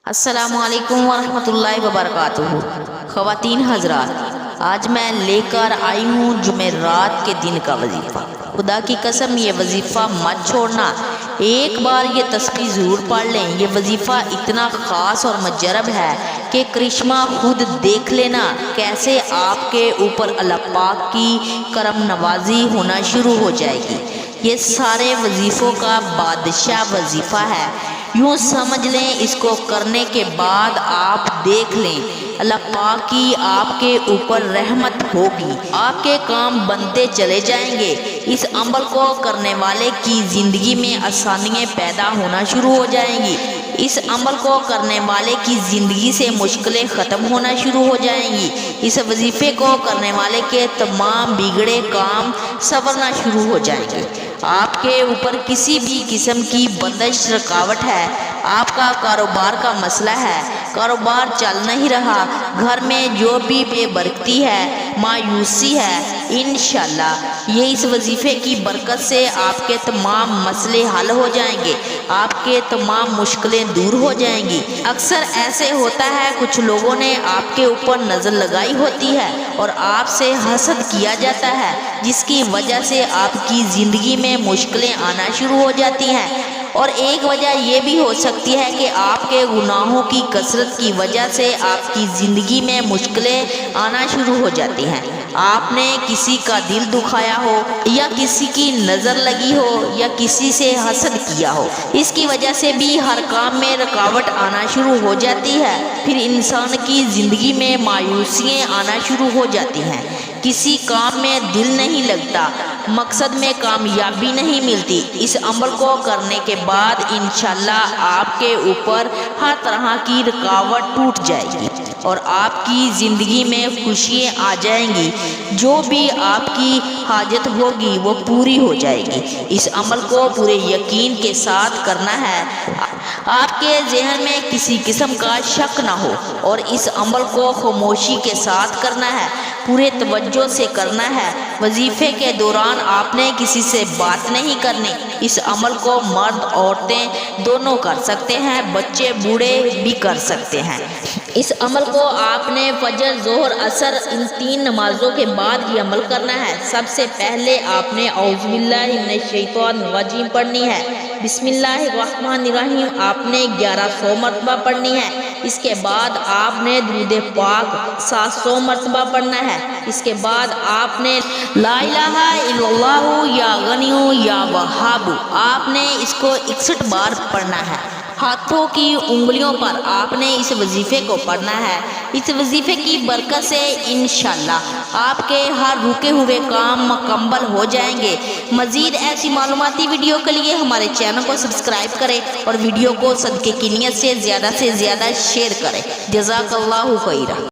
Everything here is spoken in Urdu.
السلام علیکم ورحمۃ اللہ وبرکاتہ۔ خواتین حضرات، آج میں لے کر آئی ہوں جمعرات کے دن کا وظیفہ۔ خدا کی قسم یہ وظیفہ مت چھوڑنا، ایک بار یہ تسبیح ضرور پڑھ لیں۔ یہ وظیفہ اتنا خاص اور مجرب ہے کہ کرشمہ خود دیکھ لینا کیسے آپ کے اوپر اللہ پاک کی کرم نوازی ہونا شروع ہو جائے گی۔ یہ سارے وظیفوں کا بادشاہ وظیفہ ہے، یوں سمجھ لیں اس کو کرنے کے بعد آپ دیکھ لیں اللہ پاک کی آپ کے اوپر رحمت ہوگی، آپ کے کام بنتے چلے جائیں گے۔ اس عمل کو کرنے والے کی زندگی میں آسانیاں پیدا ہونا شروع ہو جائیں گی۔ اس عمل کو کرنے والے کی زندگی سے مشکلیں ختم ہونا شروع ہو جائیں گی۔ اس وظیفے کو کرنے والے کے تمام بگڑے کام سنورنا شروع ہو جائیں گے۔ آپ کے اوپر کسی بھی قسم کی بندش رکاوٹ ہے، آپ کا کاروبار کا مسئلہ ہے، کاروبار چل نہیں رہا، گھر میں جو بھی بے برکتی ہے، مایوسی ہے، انشاءاللہ یہ اس وظیفے کی برکت سے آپ کے تمام مسئلے حل ہو جائیں گے، آپ کے تمام مشکلیں دور ہو جائیں گی۔ اکثر ایسے ہوتا ہے کچھ لوگوں نے آپ کے اوپر نظر لگائی ہوتی ہے اور آپ سے حسد کیا جاتا ہے، جس کی وجہ سے آپ کی زندگی میں مشکلیں آنا شروع ہو جاتی ہیں۔ اور ایک وجہ یہ بھی ہو سکتی ہے کہ آپ کے گناہوں کی کثرت کی وجہ سے آپ کی زندگی میں مشکلیں آنا شروع ہو جاتی ہیں۔ آپ نے کسی کا دل دکھایا ہو یا کسی کی نظر لگی ہو یا کسی سے حسد کیا ہو، اس کی وجہ سے بھی ہر کام میں رکاوٹ آنا شروع ہو جاتی ہے۔ پھر انسان کی زندگی میں مایوسیاں آنا شروع ہو جاتی ہیں، کسی کام میں دل نہیں لگتا، مقصد میں کامیابی نہیں ملتی۔ اس عمل کو کرنے کے بعد انشاءاللہ آپ کے اوپر ہر طرح کی رکاوٹ ٹوٹ جائے گی اور آپ کی زندگی میں خوشیاں آ جائیں گی، جو بھی آپ کی حاجت ہوگی وہ پوری ہو جائے گی۔ اس عمل کو پورے یقین کے ساتھ کرنا ہے، آپ کے ذہن میں کسی قسم کا شک نہ ہو، اور اس عمل کو خاموشی کے ساتھ کرنا ہے، پورے توجہ سے کرنا ہے۔ وظیفے کے دوران آپ نے کسی سے بات نہیں کرنی۔ اس عمل کو مرد عورتیں دونوں کر سکتے ہیں، بچے بوڑھے بھی کر سکتے ہیں۔ اس عمل کو آپ نے فجر، ظہر، عصر ان 3 نمازوں کے بعد یہ عمل کرنا ہے۔ سب سے پہلے آپ نے اعوذ باللہ من الشیطان الرجیم پڑھنی ہے۔ بسم اللہ الرحمن الرحیم آپ نے 1100 مرتبہ پڑھنی ہے۔ اس کے بعد آپ نے درود پاک 700 مرتبہ پڑھنا ہے۔ اس کے بعد آپ نے لا الہ الا اللہ یا غنی یا وہاب آپ نے اس کو 61 بار پڑھنا ہے۔ ہاتھوں کی انگلیوں پر آپ نے اس وظیفے کو پڑھنا ہے۔ اس وظیفے کی برکت سے انشاءاللہ آپ کے ہر رکے ہوئے کام مکمل ہو جائیں گے۔ مزید ایسی معلوماتی ویڈیو کے لیے ہمارے چینل کو سبسکرائب کریں اور ویڈیو کو صدقے کی نیت سے زیادہ شیئر کریں۔ جزاک اللہ خیرہ۔